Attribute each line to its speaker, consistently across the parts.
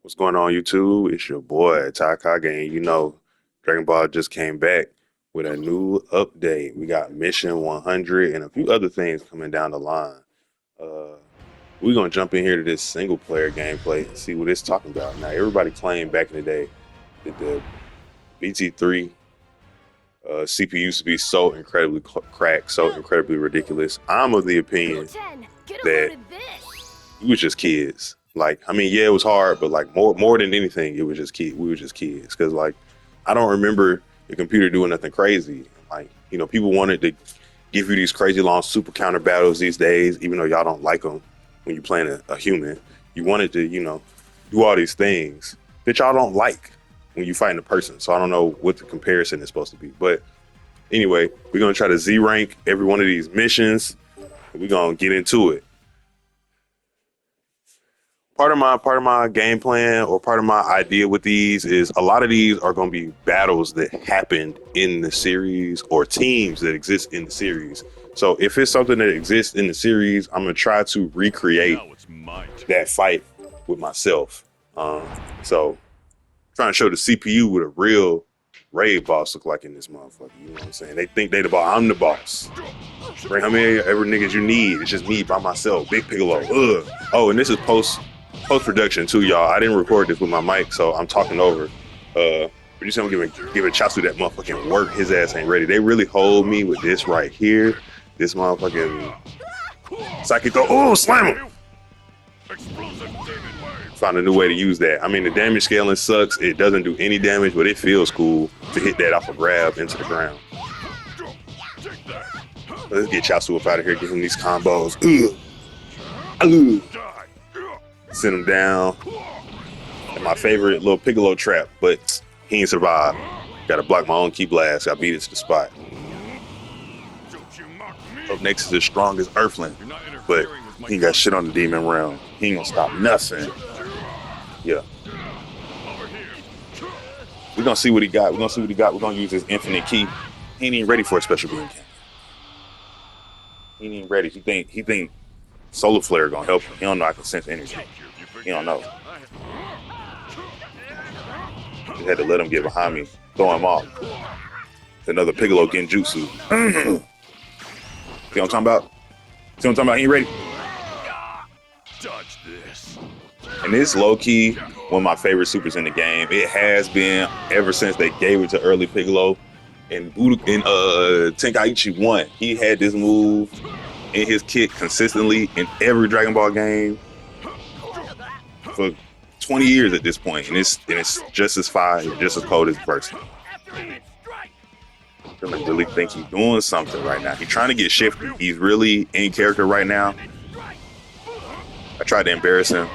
Speaker 1: What's going on, YouTube? It's your boy Ty Kage, and you know, Dragon Ball just came back with a new update. We got Mission 100 and a few other things coming down the line. Uh, we're gonna jump in here to this single player gameplay and see what it's talking about. Now, everybody claimed back in the day that the BT3 CPU used to be so incredibly cracked, so incredibly ridiculous. I'm of the opinion that we were just kids. Like, I mean, yeah, it was hard, but like more than anything, it was just kids. We were just kids. Cause like, I don't remember the computer doing nothing crazy. Like, you know, people wanted to give you these crazy long super counter battles these days, even though y'all don't like them when you're playing a human. You wanted to, you know, do all these things that y'all don't like when you fighting a person. So I don't know what the comparison is supposed to be. But anyway, we're gonna try to Z rank every one of these missions. We're gonna get into it. Part of my game plan or part of my idea with these is a lot of these are going to be battles that happened in the series or teams that exist in the series. So if it's something that exists in the series, I'm going to try to recreate that fight with myself. So trying to show the CPU what a real raid boss look like in this motherfucker. You know what I'm saying? They think they the boss. I'm the boss. Bring how many ever niggas you need. It's just me by myself. Big Piccolo. Ugh. Oh, and this is post-production too, y'all. I didn't record this with my mic, so I'm talking over. But just gonna give a shout to that motherfucking work. His ass ain't ready. They really hold me with this right here. This motherfucking psychic. Oh, slam him! Found a new way to use that. I mean, the damage scaling sucks. It doesn't do any damage, but it feels cool to hit that off a grab into the ground. Let's get Chasu up out of here. Give him these combos. Ugh. Send him down. And my favorite little Piccolo trap, but he ain't survived. Gotta block my own key blast. Got beat it to the spot. Up next is the strongest Earthling, but he ain't got shit on the demon realm. He ain't gonna stop nothing. Yeah. We're gonna see what he got. We're gonna use his infinite key. He ain't even ready for a special beam camp. He ain't even ready. He think Solar Flare gonna help him. He don't know I can sense energy. He don't know. Just had to let him get behind me, throw him off. Another Piccolo Genjutsu. See what I'm talking about? See what I'm talking about? He ain't ready.
Speaker 2: Dodge this.
Speaker 1: And this low-key one of my favorite supers in the game. It has been ever since they gave it to early Piccolo. And Tenkaichi 1, he had this move in his kit consistently in every Dragon Ball game for 20 years at this point, and it's just as fire, just as cold as the first one. I really think he's doing something right now. He's trying to get shifty. He's really in character right now. I tried to embarrass him,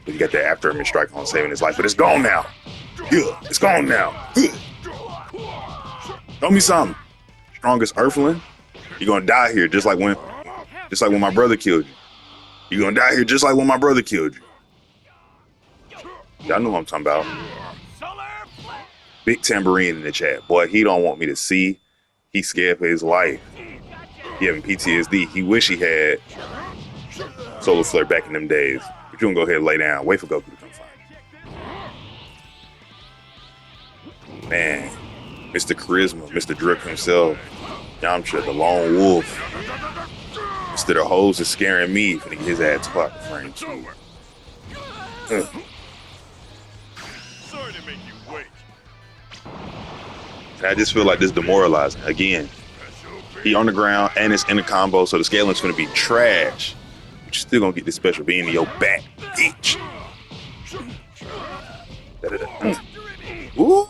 Speaker 1: but he got that after image strike on saving his life, but it's gone now. Yeah, it's gone now. Throw me something. Strongest Earthling. You're gonna die here just like when my brother killed you. You're gonna die here just like when my brother killed you. Y'all know what I'm talking about. Big tambourine in the chat. Boy, he don't want me to see. He's scared for his life. He having PTSD. He wish he had Solar Flare back in them days. But you gonna go ahead and lay down. Wait for Goku to come find you. Man, Mr. Charisma, Mr. Drip himself, Yamcha, the Lone Wolf. Instead of hoes is scaring me for to get his ass clocked frame two.
Speaker 2: Sorry to make you wait.
Speaker 1: I just feel like this demoralizing. Again, he on the ground and it's in the combo, so the scaling's gonna be trash. But you're still gonna get this special beam in your back, bitch. Ooh.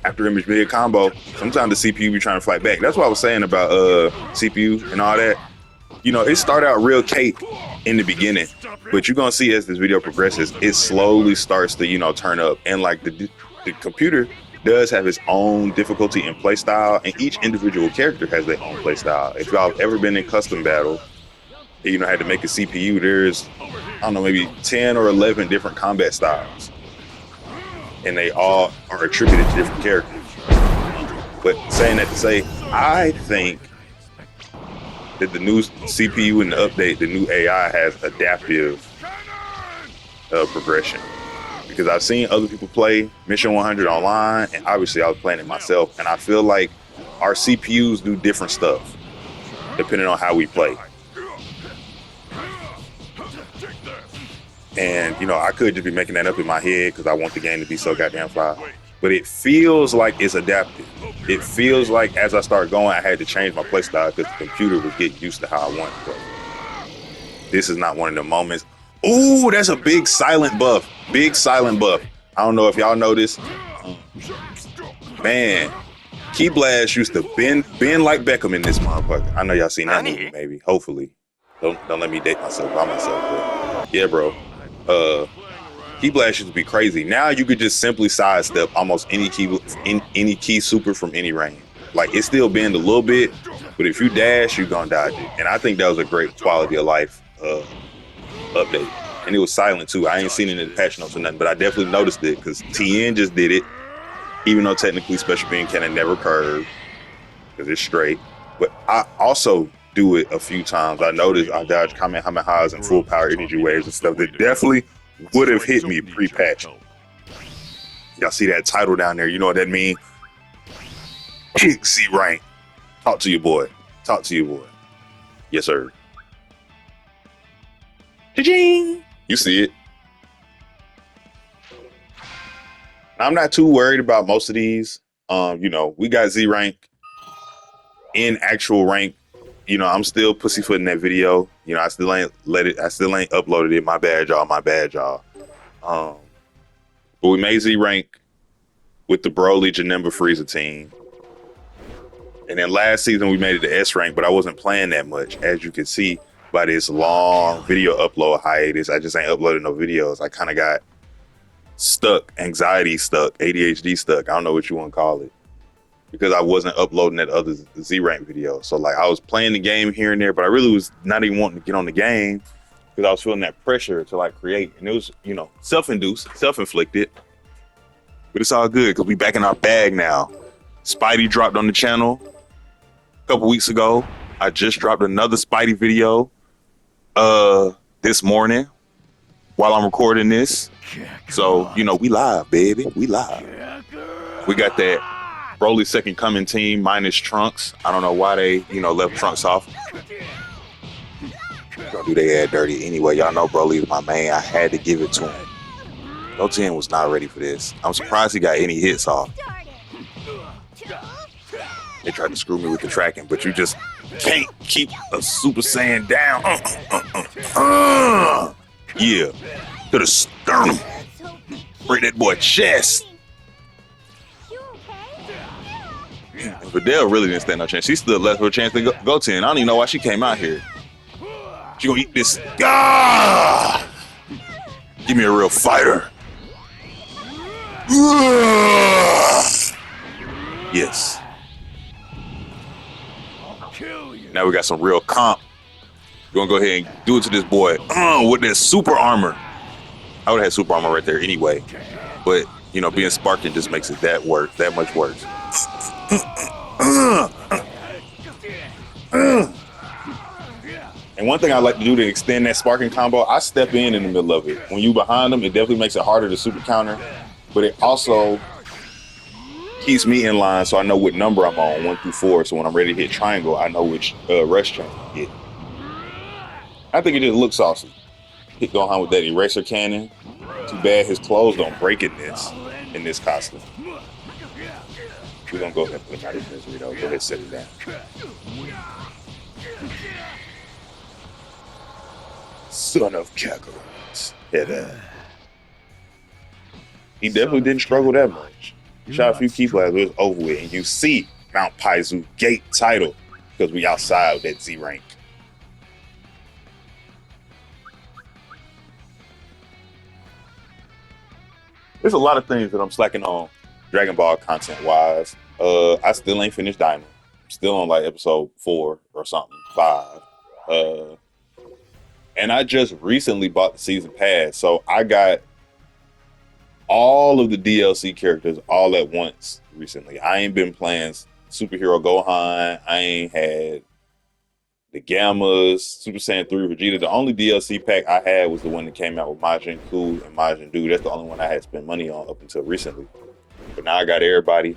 Speaker 1: After image mid combo, sometimes the CPU be trying to fight back. That's what I was saying about CPU and all that. You know, it started out real cake in the beginning, but you're gonna see as this video progresses, it slowly starts to, you know, turn up. And like the computer does have its own difficulty and play style, and each individual character has their own play style. If y'all have ever been in custom battle, you know, had to make a CPU, there's, I don't know, maybe 10 or 11 different combat styles. And they all are attributed to different characters. But saying that to say, I think that the new CPU and the update, the new AI has adaptive progression. because I've seen other people play Mission 100 online, and obviously I was playing it myself, and I feel like our CPUs do different stuff depending on how we play. And, you know, I could just be making that up in my head because I want the game to be so goddamn fly. But it feels like it's adapted. It feels like as I start going, I had to change my playstyle because the computer was getting used to how I want to play. This is not one of the moments. Ooh, that's a big silent buff. Big silent buff. I don't know if y'all know this. Man, Key Blast used to bend like Beckham in this motherfucker. I know y'all seen that movie, maybe. Hopefully. Don't let me date myself by myself. But yeah, bro. Key Blast used to be crazy. Now you could just simply sidestep almost any key super from any range. Like, it still bend a little bit, but if you dash, you're gonna dodge it. And I think that was a great quality of life update. And it was silent too. I ain't seen it in the patch notes or nothing, but I definitely noticed it because TN just did it. Even though technically Special Beam Cannon never curved because it's straight. But I also do it a few times. I noticed I dodge Kamehamehas and full power energy waves and stuff that definitely would have hit me pre-patch. Y'all see that title down there? You know what that means? Big Z rank. Talk to your boy. Talk to your boy. Yes, sir. Cha-ching! You see it. I'm not too worried about most of these. You know, we got Z rank in actual rank. You know, I'm still pussyfooting that video. You know, I still ain't uploaded it. My bad, y'all. My bad, y'all. But we made Z rank with the Broly Janemba Frieza team. And then last season we made it to S rank, but I wasn't playing that much. As you can see by this long video upload hiatus, I just ain't uploading no videos. I kind of got stuck, anxiety stuck, ADHD stuck. I don't know what you want to call it. Because I wasn't uploading that other Z rank video. So like I was playing the game here and there, but I really was not even wanting to get on the game because I was feeling that pressure to like create. And it was, you know, self-induced, self-inflicted. But it's all good because we back in our bag now. Spidey dropped on the channel a couple weeks ago. I just dropped another Spidey video this morning while I'm recording this. So, you know, we live, baby. We live. We got that Broly second coming team minus Trunks. I don't know why they, you know, left Trunks off. Don't do they add dirty anyway. Y'all know Broly is my man. I had to give it to him. Goten was not ready for this. I'm surprised he got any hits off. They tried to screw me with the tracking, but you just can't keep a Super Saiyan down. Yeah. To the sternum. Break that boy chest. Videl really didn't stand no chance. She still left her a chance to go 10. I don't even know why she came out here. She gonna eat this. Ah! Give me a real fighter. Yes. Now we got some real comp. We're gonna go ahead and do it to this boy. With that super armor. I would have had super armor right there anyway. But, you know, being Spartan just makes it that much worse. And one thing I like to do to extend that sparking combo, I step in the middle of it. When you behind them, it definitely makes it harder to super counter, but it also keeps me in line so I know what number I'm on, 1 through 4. So when I'm ready to hit triangle, I know which rush chain to hit. I think it just looks awesome. Hit Gohan with that eraser cannon. Too bad his clothes don't break in this costume. We're gonna go ahead and put him out of his misery though. Go ahead and set it down. Son of Kakarot. He definitely didn't struggle that much. Shot a few key blasts, it was over with. And you see Mount Paizu gate title because we outside of that Z rank. There's a lot of things that I'm slacking on Dragon Ball content wise. I still ain't finished Diamond. I'm still on like episode 4 or something, 5. And I just recently bought the season pass, so I got all of the DLC characters all at once recently. I ain't been playing Superhero Gohan. I ain't had
Speaker 3: the Gammas, Super Saiyan 3 Vegeta. The only DLC pack I had was the one that came out with Majin Buu and Majin Buu. That's the only one I had spent money on up until recently. But now I got everybody.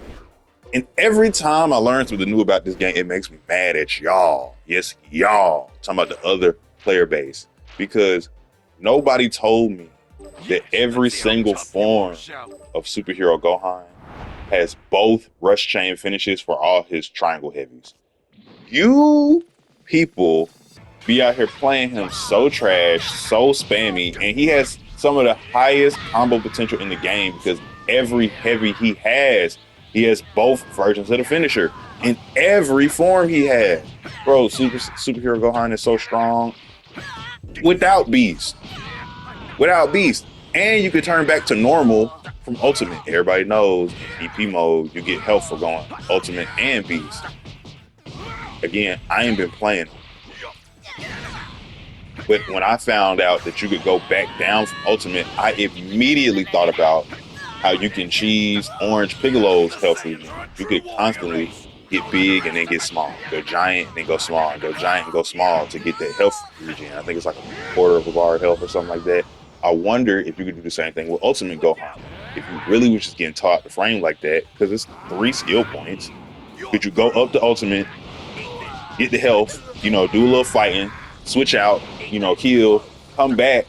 Speaker 3: And every time I learn something new about this game, it makes me mad at y'all. Yes, y'all. I'm talking about the other player base. Because nobody told me that every single form of Superhero Gohan has both rush chain finishes for all his triangle heavies. You people be out here playing him so trash, so spammy, and he has some of the highest combo potential in the game because every heavy he has both versions of the finisher in every form he has. Bro, Superhero Gohan is so strong without Beast. And you can turn back to normal from Ultimate. Everybody knows in EP mode, you get health for going Ultimate and Beast. Again, I ain't been playing. But when I found out that you could go back down from Ultimate, I immediately thought about how you can cheese Orange Piccolo's health regen. You could constantly get big and then get small, go giant and then go small, and go giant and go small to get that health regen. I think it's like a quarter of a bar of health or something like that. I wonder if you could do the same thing with Ultimate Gohan. If you really was just getting taught the frame like that, because it's 3 skill points, could you go up to Ultimate, get the health, do a little fighting, switch out, heal, come back,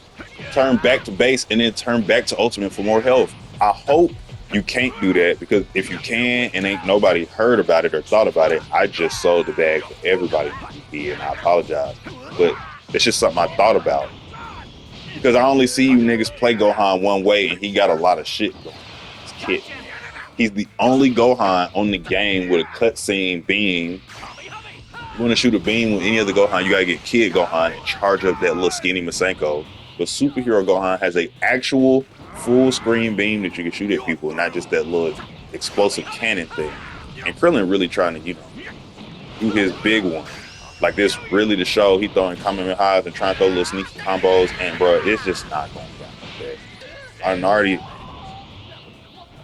Speaker 3: turn back to base, and then turn back to Ultimate for more health. I hope you can't do that, because if you can and ain't nobody heard about it or thought about it, I just sold the bag for everybody, and I apologize. But it's just something I thought about. Because I only see you niggas play Gohan one way, and he got a lot of shit going. This kid. He's the only Gohan on the game with a cutscene beam. You want to shoot a beam with any other Gohan, you gotta get Kid Gohan and charge up that little skinny Masenko. But Superhero Gohan has a actual full screen beam that you can shoot at people, not just that little explosive cannon thing. And Krillin really trying to, do his big one. Like this really to show he throwing Kamehamehas and trying to throw little sneaky combos, and bro, it's just not going down like that. I already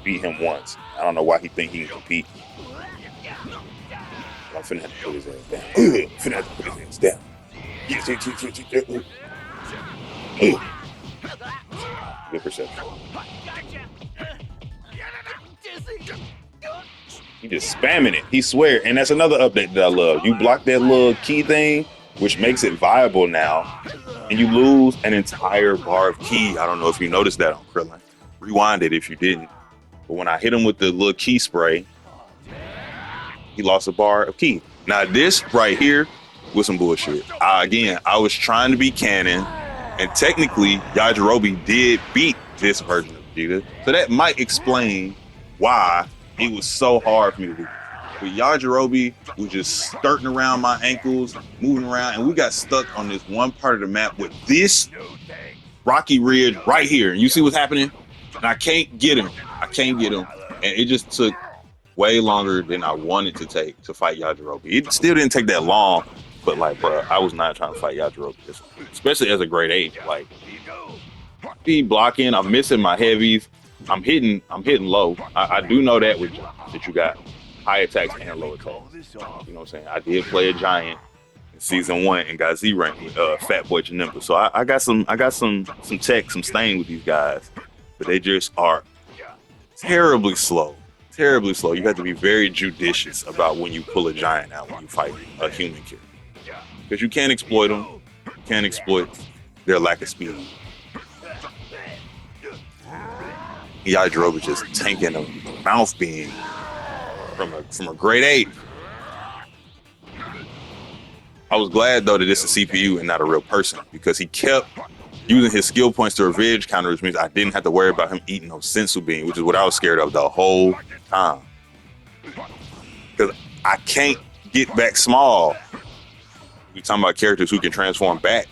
Speaker 3: beat him once. I don't know why he think he can compete. I'm finna have to put his ass down. Yes. Good perception. He just spamming it. He swear. And that's another update that I love. You block that little key thing, which makes it viable now, and you lose an entire bar of key. I don't know if you noticed that on Krillin. Rewind it if you didn't. But when I hit him with the little key spray, he lost a bar of key. Now this right here was some bullshit. Again, I was trying to be canon, and technically Yajirobe did beat this version of Vegeta. So that might explain why it was so hard for me to do. But Yajirobe was just skirting around my ankles, moving around, and we got stuck on this one part of the map with this rocky ridge right here. And you see what's happening? And I can't get him. And it just took way longer than I wanted to take to fight Yajirobe. It still didn't take that long, but like, bro, I was not trying to fight Yajirobe, especially as a grade 8. Like, be blocking, I'm missing my heavies, I'm hitting low. I do know that you got high attacks and low attacks. You know what I'm saying? I did play a giant in season 1 and got Z rank with Fat Boy Janemba. So I got some tech, some stain with these guys, but they just are terribly slow. You have to be very judicious about when you pull a giant out when you fight a human kid, because you can't exploit them. You can't exploit their lack of speed. Yajirobe just tanking a mouth beam from a grade 8. I was glad though that it's a CPU and not a real person, because he kept using his skill points to revenge counter, which means I didn't have to worry about him eating no sensu bean, which is what I was scared of the whole time. Because I can't get back small. You're talking about characters who can transform back.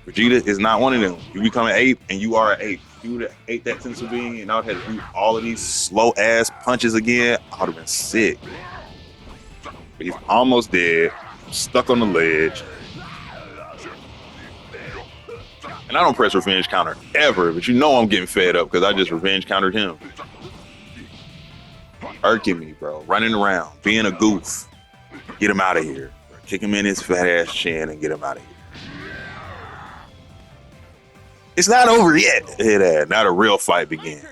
Speaker 3: Vegeta is not one of them. You become an ape and you are an ape. If you would have ate that sensu bean and I would have had to do all of these slow ass punches again, I would have been sick. But he's almost dead, stuck on the ledge. And I don't press revenge counter ever, but I'm getting fed up because I just revenge countered him. Irking me, bro. Running around, being a goof. Get him out of here. kick him in his fat ass chin and get him out of here. It's not over yet. Hear that? Now the real fight begins.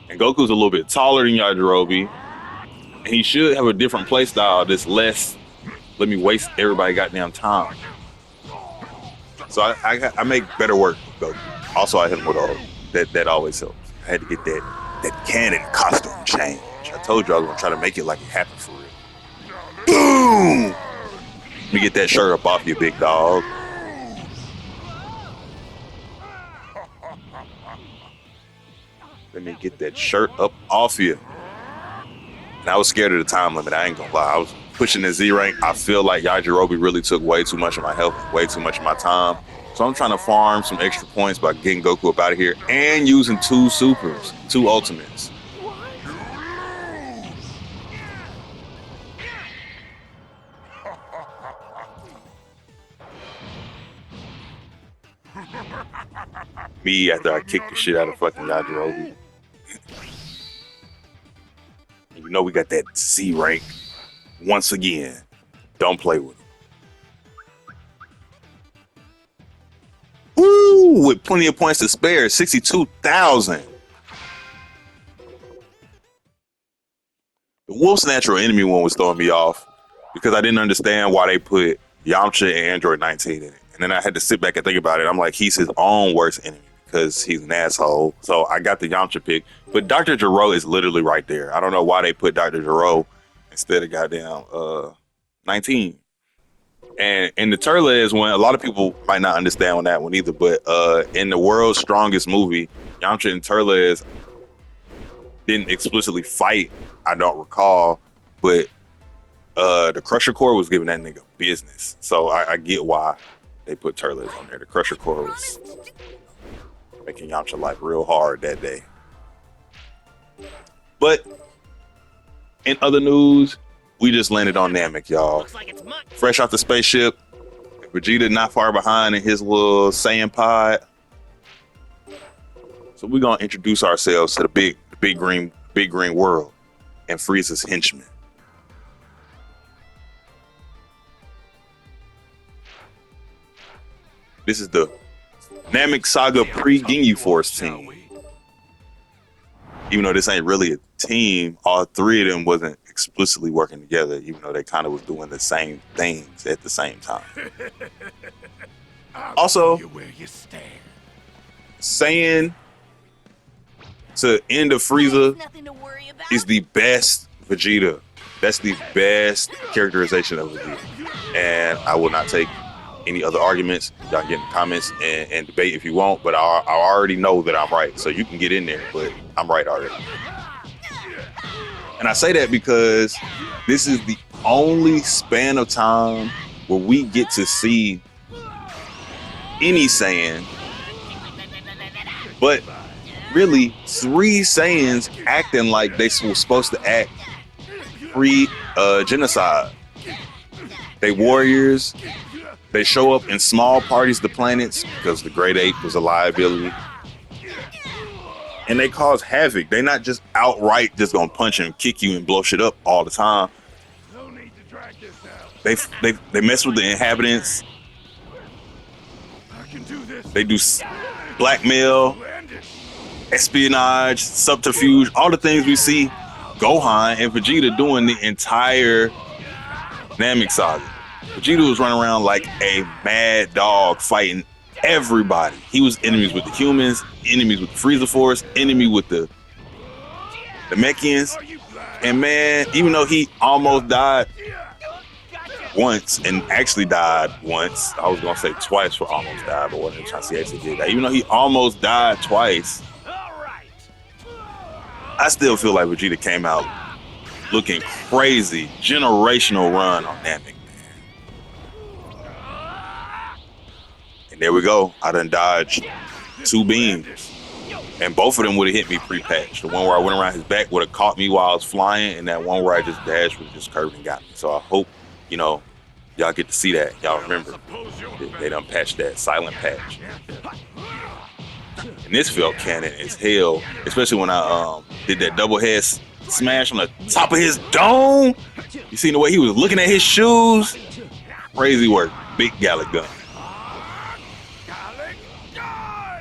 Speaker 3: And Goku's a little bit taller than Yajirobe. And he should have a different play style that's less, let me waste everybody goddamn time. So I make better work with Goku. Also, I hit him with all that always helps. I had to get that cannon costume change. I told you I was gonna try to make it like it happened for real. Boom! Let me get that shirt up off you, big dog. Let me get that shirt up off you. And I was scared of the time limit. I ain't gonna lie. I was pushing the Z rank. I feel like Yajirobe really took way too much of my health, way too much of my time. So I'm trying to farm some extra points by getting Goku up out of here and using 2 supers, 2 ultimates. Me after I kicked the shit out of fucking Yajirobe. You know we got that Z rank once again. Don't play with him. Woo! With plenty of points to spare, 62,000. The Wolf's Natural Enemy one was throwing me off because I didn't understand why they put Yamcha and Android 19 in it. And then I had to sit back and think about it. I'm like, he's his own worst enemy because he's an asshole. So I got the Yamcha pick. But Dr. Gero is literally right there. I don't know why they put Dr. Gero instead of goddamn 19. And in the Turles one, a lot of people might not understand on that one either, but in the world's strongest movie, Yamcha and Turles didn't explicitly fight, I don't recall, but the Crusher Core was giving that nigga business. So I get why they put Turles on there. The Crusher Core was making Yamcha life real hard that day. But in other news, we just landed on Namek, y'all. Fresh off the spaceship, Vegeta not far behind in his little Saiyan pod. So we're gonna introduce ourselves to the big green world and Frieza's henchmen. This is the Namek Saga pre-Ginyu Force team. Even though this ain't really a team, all 3 of them wasn't explicitly working together, even though they kind of was doing the same things at the same time. Also, saying to end of Frieza is the best Vegeta. That's the best characterization of Vegeta. And I will not take any other arguments. Y'all get in the comments and debate if you want, but I already know that I'm right. So you can get in there, but I'm right already. And I say that because this is the only span of time where we get to see any Saiyan, but really 3 Saiyans acting like they were supposed to act pre-genocide. They warriors. They show up in small parties to planets because the Great Ape was a liability. And they cause havoc. They're not just outright just gonna punch and kick you and blow shit up all the time. They mess with the inhabitants. They do blackmail, espionage, subterfuge, all the things we see Gohan and Vegeta doing the entire Namek Saga. Vegeta was running around like a mad dog fighting everybody. He was enemies with the humans, enemies with the Frieza Force, enemy with the Namekians. And man, even though he almost died once and actually died once, I was gonna say twice for almost died, but wasn't trying to say actually did that. Even though he almost died twice, I still feel like Vegeta came out looking crazy. Generational run on Namek. And there we go. I done dodged 2 beams. And both of them would have hit me pre-patch. The one where I went around his back would have caught me while I was flying, and that one where I just dashed was just curved and got me. So I hope, y'all get to see that. Y'all remember, they done patched that silent patch. And this felt canon as hell, especially when I did that double head smash on the top of his dome. You seen the way he was looking at his shoes? Crazy work. Big Gallic gun.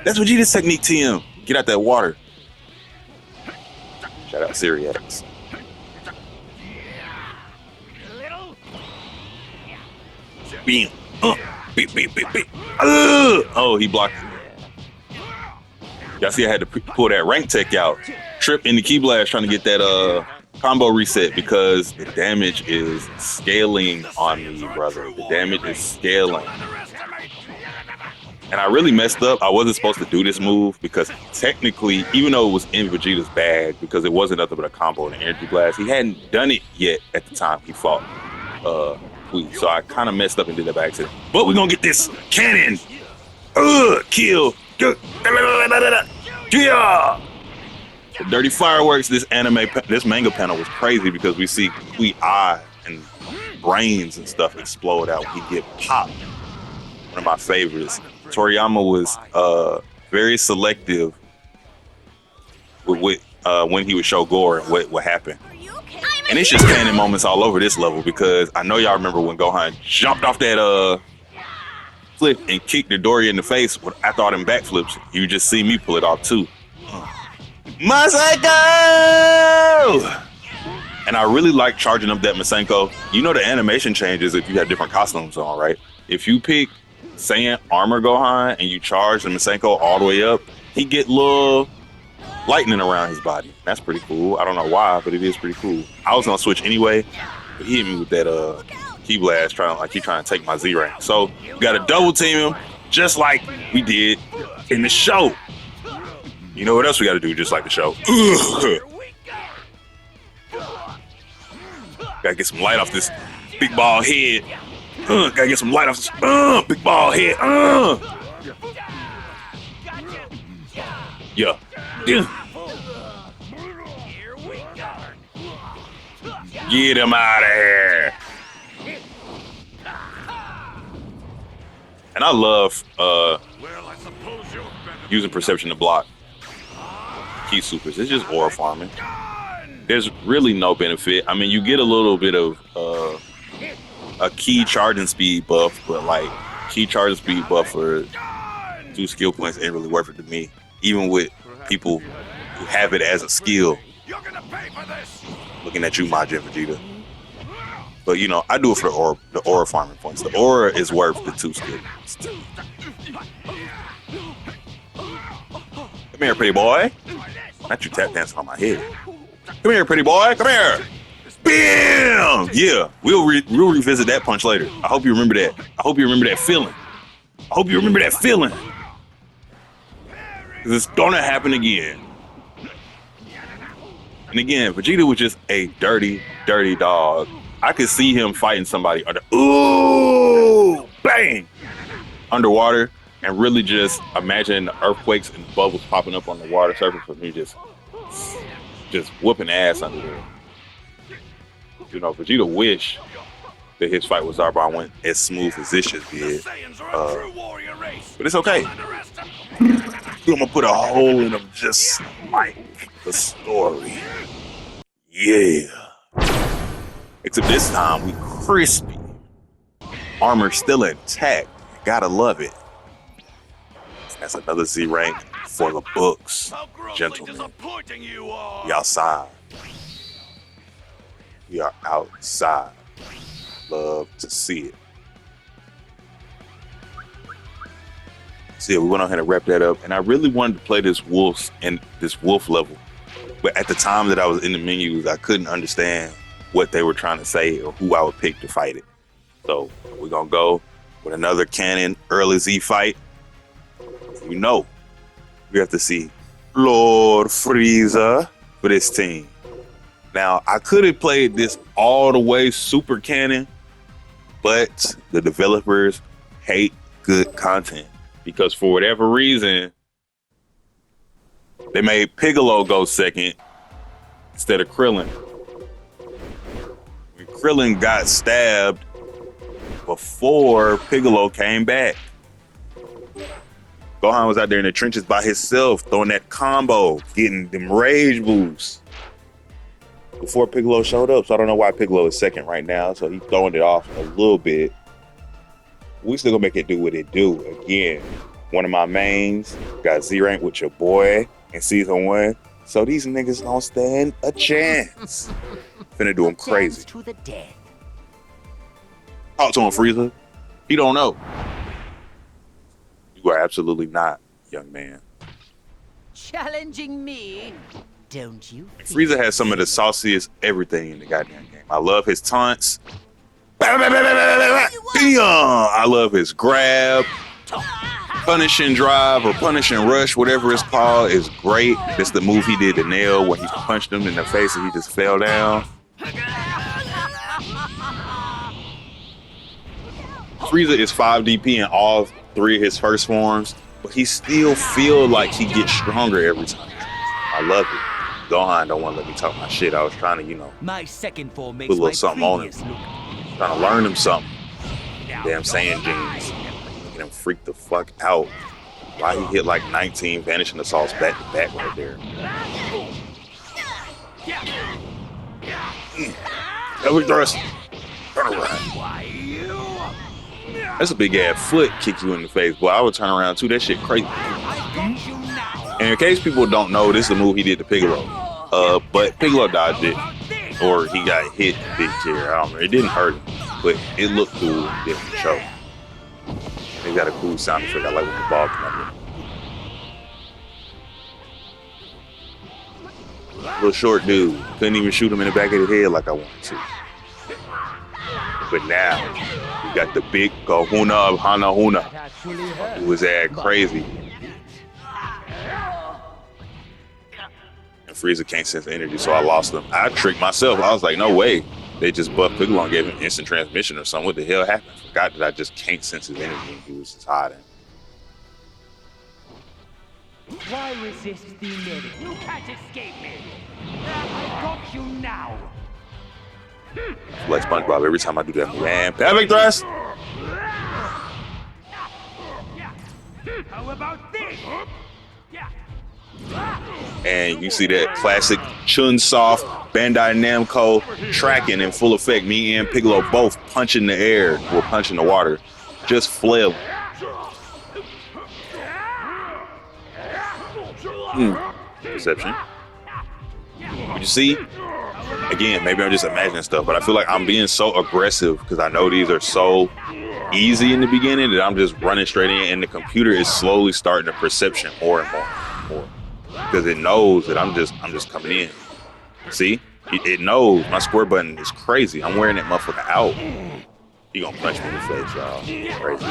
Speaker 3: That's Vegeta's technique, TM. Get out that water. Shout out Syriacs. Bam. Beep, beep, beep, beep. Oh, he blocked it. Y'all see I had to pull that rank tech out. Trip in the key blast trying to get that combo reset because the damage is scaling on me, brother. The damage is scaling. And I really messed up. I wasn't supposed to do this move because technically, even though it was in Vegeta's bag, because it wasn't nothing but a combo and an energy blast, he hadn't done it yet at the time he fought Tweet. So I kind of messed up and did that by accident. But we're gonna get this cannon. Kill. Yeah. The dirty fireworks. This manga panel was crazy because we see Tweet eye and brains and stuff explode out when he get popped. One of my favorites. Toriyama was very selective with when he would show gore and what happened. And it's just canon moments all over this level because I know y'all remember when Gohan jumped off that flip and kicked the Dory in the face after all them backflips. You just see me pull it off too. Masenko! And I really like charging up that Masenko. You know the animation changes if you have different costumes on, right? If you pick Saiyan Armor Gohan and you charge the Masenko all the way up, he get little lightning around his body. That's pretty cool. I don't know why, but it is pretty cool. I was gonna switch anyway, but he hit me with that key blast, trying to take my Z rank. So we gotta double team him, just like we did in the show. You know what else we gotta do, just like the show? Gotta get some light off this big ball head. Gotta get some light off this big ball head. Yeah. Get him out of here. And I love using perception to block key supers. It's just aura farming. There's really no benefit. I mean, you get a little bit of a key charging speed buff, but like key charging speed buff for 2 skill points ain't really worth it to me. Even with people who have it as a skill. Looking at you, Majin Vegeta. But you know, I do it for the aura farming points. The aura is worth the 2 skill points. Come here, pretty boy. Not you tap dancing on my head. Come here, pretty boy. Come here. Bam! Yeah, we'll revisit that punch later. I hope you remember that. I hope you remember that feeling. I hope you remember that feeling. Because it's gonna happen again. And again, Vegeta was just a dirty, dirty dog. I could see him fighting somebody ooh, bang, underwater, and really just imagine the earthquakes and bubbles popping up on the water surface for me, just whooping ass under there. You know, Vegeta wish that his fight with Zarbon went as smooth as this shit did. But it's okay. I'm gonna put a hole in him just like the story. Yeah. Except this time we crispy. Armor still intact. Gotta love it. That's another Z rank for the books, gentlemen. We outside. We are outside. Love to see it. So yeah, we went ahead and wrap that up. And I really wanted to play this wolf level. But at the time that I was in the menus, I couldn't understand what they were trying to say or who I would pick to fight it. So we're gonna go with another canon early Z fight. You know, we have to see Lord Frieza for this team. Now, I could have played this all the way super canon, but the developers hate good content because for whatever reason, they made Piccolo go second instead of Krillin. When Krillin got stabbed before Piccolo came back. Gohan was out there in the trenches by himself, throwing that combo, getting them rage boosts before Piccolo showed up. So I don't know why Piccolo is second right now. So he's throwing it off a little bit. we still gonna make it do what it do. Again, one of my mains got Z rank with your boy in season 1. So these niggas don't stand a chance. Finna do him crazy.
Speaker 4: To the death.
Speaker 3: Talk to him, Frieza. He don't know. You are absolutely not, young man.
Speaker 4: Challenging me? Don't you?
Speaker 3: Frieza has some of the sauciest everything in the goddamn game. I love his taunts. I love his grab. Punishing drive or punishing rush, whatever it's called, is great. It's the move he did to Nail when he punched him in the face and he just fell down. Frieza is 5 DP in all 3 of his first forms, but he still feel like he gets stronger every time. I love it. Gohan don't want to let me talk my shit. I was trying to,
Speaker 4: My second form makes
Speaker 3: put a little
Speaker 4: my
Speaker 3: something on him.
Speaker 4: previous look.
Speaker 3: Trying to learn him something. Damn Saiyan jeans. Making him freak the fuck out. Why he hit like 19 vanishing assaults back to back right there. Every thrust. Turn around. That's a big ass foot kick you in the face, boy. I would turn around too. That shit crazy. And in case people don't know, this is the move he did to Piccolo. But Piccolo dodged it, or he got hit big chair. I don't know. It didn't hurt him, but it looked cool. It didn't show. They got a cool sound effect. I like when the ball come up. Little short dude. Couldn't even shoot him in the back of the head like I wanted to. But now, we got the big kahuna of Hanahuna. Who was that crazy. And Frieza can't sense energy, so I lost him. I tricked myself. I was like, no way. They just buffed Piccolo and gave him instant transmission or something. What the hell happened? Forgot that I just can't sense his energy and he was just hiding.
Speaker 4: Why resist the inevitable? You can't escape me. I've got you now.
Speaker 3: Like SpongeBob every time I do that. Man, perfect thrust.
Speaker 4: How about this?
Speaker 3: And you see that classic Chunsoft Bandai Namco tracking in full effect. Me and Piccolo both punching the air, or punching the water, just flailing. Perception. You see? Again, maybe I'm just imagining stuff, but I feel like I'm being so aggressive because I know these are so easy in the beginning that I'm just running straight in, and the computer is slowly starting to perception more and more. Because it knows that I'm just coming in. See? It knows my square button is crazy. I'm wearing that motherfucker out. He gonna punch me in the face, y'all. Crazy.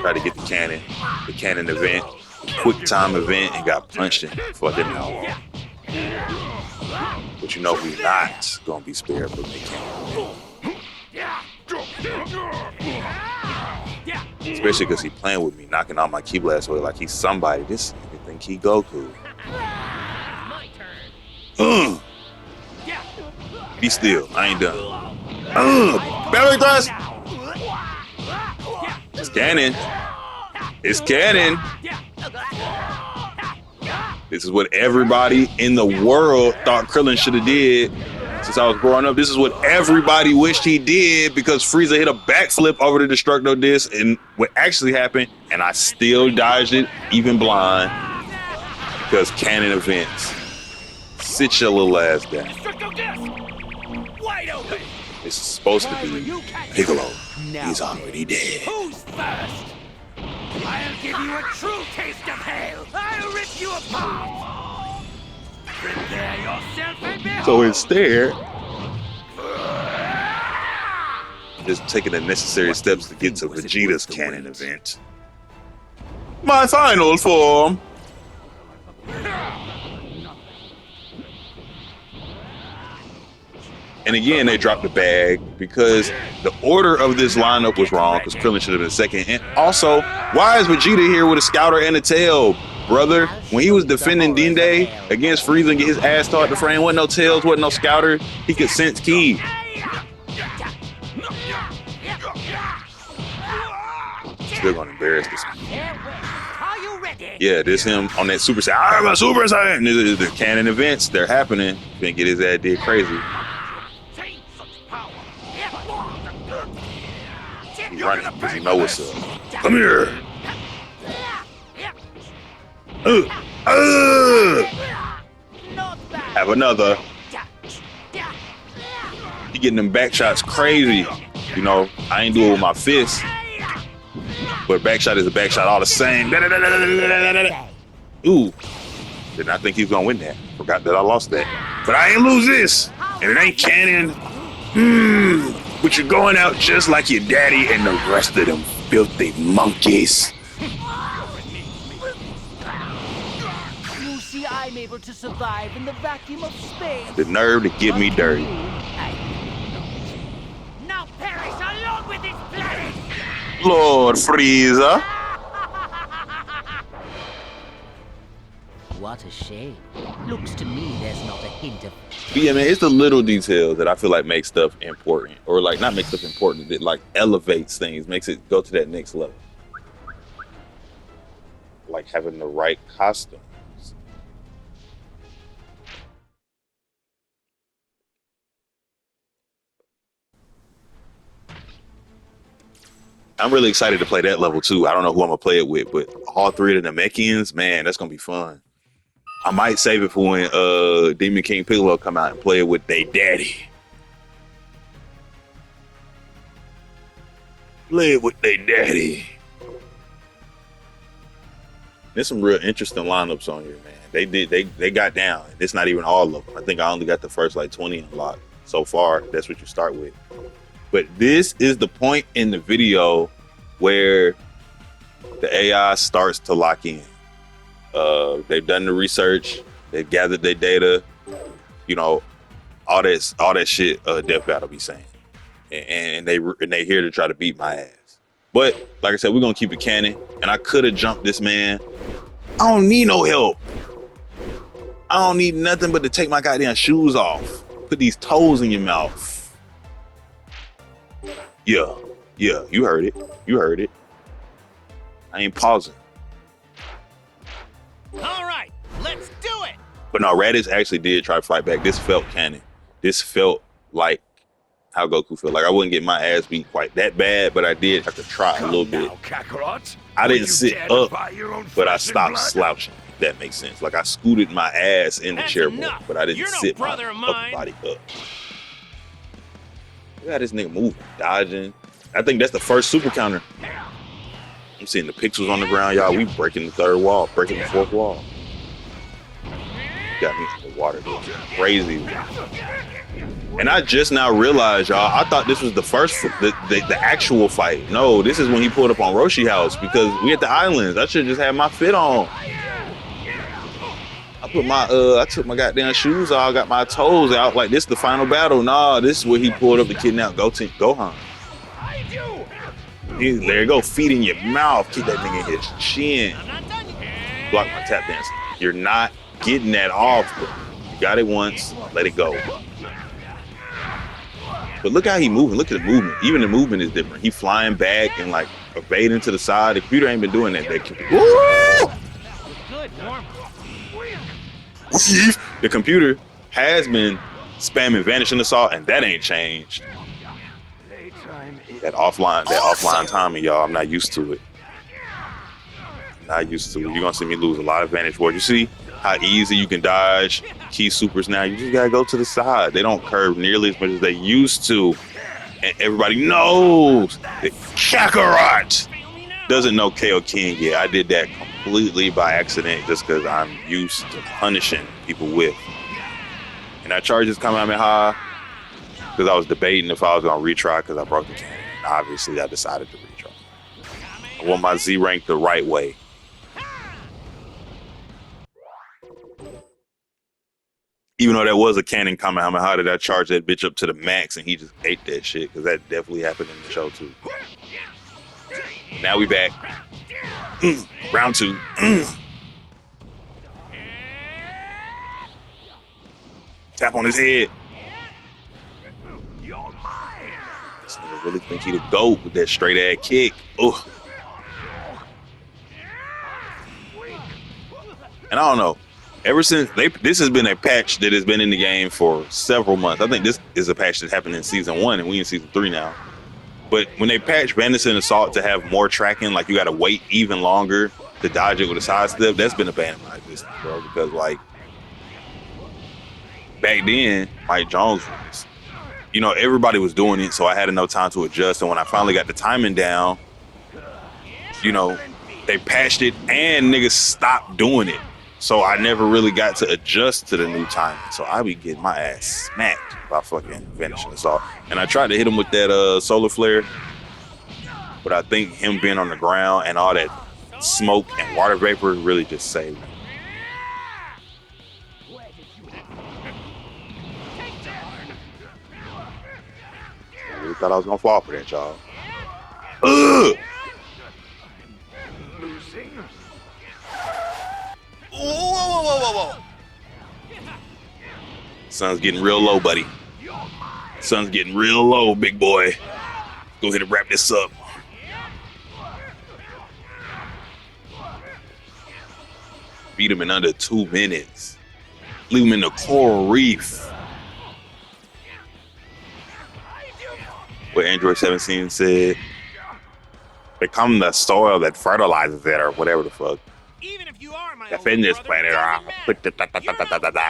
Speaker 3: Try to get the cannon event, quick time event, and got punched in fucking hell. But you know he's not gonna be spared from the cannon. Especially because he playing with me, knocking out my Ki Blast away like he's somebody. This nigga think he Goku. Be still, I ain't done. Belly thrust! It's cannon. It's cannon. This is what everybody in the world thought Krillin should have did since I was growing up. This is what everybody wished he did because Frieza hit a backflip over the Destructo Disc and what actually happened, and I still dodged it, even blind, because cannon events. Sit your little ass down. This is supposed to be Piccolo. He's already dead.
Speaker 4: Who's first? I'll give you a true taste of hell. I'll rip you apart. Prepare yourself and behold.
Speaker 3: So instead, just taking the necessary steps to get to Vegeta's cannon event. My final form. And again, they dropped the bag because the order of this lineup was wrong because Krillin should have been second. And also, why is Vegeta here with a scouter and a tail, brother? When he was defending Dende against Frieza and get his ass taught the frame, wasn't no tails, wasn't no scouter. He could sense Ki. Still gonna embarrass this man. Yeah, this him on that Super Saiyan. I'm a Super Saiyan. The canon events, they're happening. Finna get his ass did crazy. He running because he know what's up. Come here. Have another. He getting them back shots crazy. You know, I ain't do it with my fist. But back shot is a back shot all the same. Ooh. Did not think he was gonna win that. Forgot that I lost that. But I ain't lose this. And it ain't canon. But you're going out just like your daddy and the rest of them filthy monkeys.
Speaker 5: You see, I'm able to survive in the vacuum of space.
Speaker 3: The nerve to get me dirty.
Speaker 5: Now perish along with this planet!
Speaker 3: Lord Frieza.
Speaker 5: What a shame. Looks to me there's not a hint of...
Speaker 3: But yeah, man, it's the little details that I feel like make stuff important. Or like, not make stuff important, that like elevates things, makes it go to that next level. Like having the right costumes. I'm really excited to play that level too. I don't know who I'm gonna play it with, but all three of the Namekians, man, that's gonna be fun. I might save it for when Demon King Piccolo come out and play it with they daddy. Play it with they daddy. There's some real interesting lineups on here, man. They got down. It's not even all of them. I think I only got the first like 20 unlocked so far. That's what you start with. But this is the point in the video where the AI starts to lock in. They've done the research, they've gathered their data, you know, all that shit Death Battle be saying. And they here to try to beat my ass. But like I said, we're gonna keep it canon. And I could have jumped this man. I don't need no help. I don't need nothing but to take my goddamn shoes off. Put these toes in your mouth. Yeah, you heard it. You heard it. I ain't pausing.
Speaker 4: All right, let's do it.
Speaker 3: But no, Raditz actually did try to fight back. This felt canon. This felt like how Goku felt. Like I wouldn't get my ass beat quite that bad, but I did have to try a little bit.
Speaker 2: Kakarot.
Speaker 3: I didn't sit up, but I
Speaker 2: flesh and
Speaker 3: stopped
Speaker 2: blood?
Speaker 3: slouching. If that makes sense. Like I scooted my ass in the
Speaker 4: That's
Speaker 3: chair
Speaker 4: enough.
Speaker 3: more, but I didn't
Speaker 4: You're no
Speaker 3: sit my
Speaker 4: brother of
Speaker 3: upper
Speaker 4: mine.
Speaker 3: body up. Look at this nigga moving, dodging. I think that's the first super counter. I'm seeing the pixels on the ground, y'all. We breaking the third wall, breaking the fourth wall. Got me in the water, dude. Crazy. And I just now realized, y'all, I thought this was the first, the actual fight. No, this is when he pulled up on Roshi house because we at the islands. I should just have my fit on. I took my goddamn shoes off, got my toes out. Like this is the final battle. Nah, this is where he pulled up to kidnap Gohan. There you go, feet in your mouth. Keep that nigga in his chin. Block my tap dance. You're not getting that off. You got it once, let it go. But look how he moving. Look at the movement. Even the movement is different. He flying back and like evading to the side. The computer ain't been doing that.
Speaker 5: Good, warm.
Speaker 3: The computer has been spamming vanishing assault, and that ain't changed. That offline timing, y'all. I'm not used to it. Not used to it. You're gonna see me lose a lot of vantage points. You see how easy you can dodge key supers now? You just gotta go to the side. They don't curve nearly as much as they used to. And everybody knows that Kakarot doesn't know KO King yet. I did that completely by accident just because I'm used to punishing people with. And I charged this Kamehameha because I was debating if I was gonna retry because I broke the cannon. Obviously, I decided to retry. I want my Z rank the right way. Even though that was a cannon Kamehameha, did I charge that bitch up to the max and he just ate that shit? Because that definitely happened in the show too. Now we back. Round two. Tap on his head. This nigga really think he the GOAT with that straight ass kick. Oh. And I don't know. Ever since this has been a patch that has been in the game for several months. I think this is a patch that happened in season 1 and we in season 3 now. But when they patch Bandits and Assault to have more tracking, like you got to wait even longer to dodge it with a sidestep, that's been a ban in my existence, bro. Because like back then, Mike Jones was, you know, everybody was doing it, so I had enough time to adjust. And when I finally got the timing down, you know, they patched it and niggas stopped doing it. So I never really got to adjust to the new timing. So I be getting my ass smacked by fucking Vanishing Assault. And I tried to hit him with that solar flare, but I think him being on the ground and all that smoke and water vapor really just saved me. I really thought I was gonna fall for that, y'all. Ugh! Whoa. Sun's getting real low, buddy. Sun's getting real low, big boy. Go ahead and wrap this up. Beat him in under 2 minutes. Leave him in the coral reef. What Android 17 said. Become the soil that fertilizes it, or whatever the fuck.
Speaker 4: Even if you are my
Speaker 3: Defend this planet, or I'll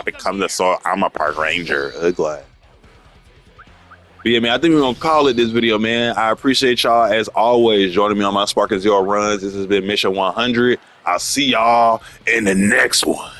Speaker 3: become the soil. I'm a park ranger. Ugly. But yeah, man, I think we're gonna call it this video, man. I appreciate y'all as always joining me on my Spark and Zero runs. This has been Mission 100. I'll see y'all in the next one.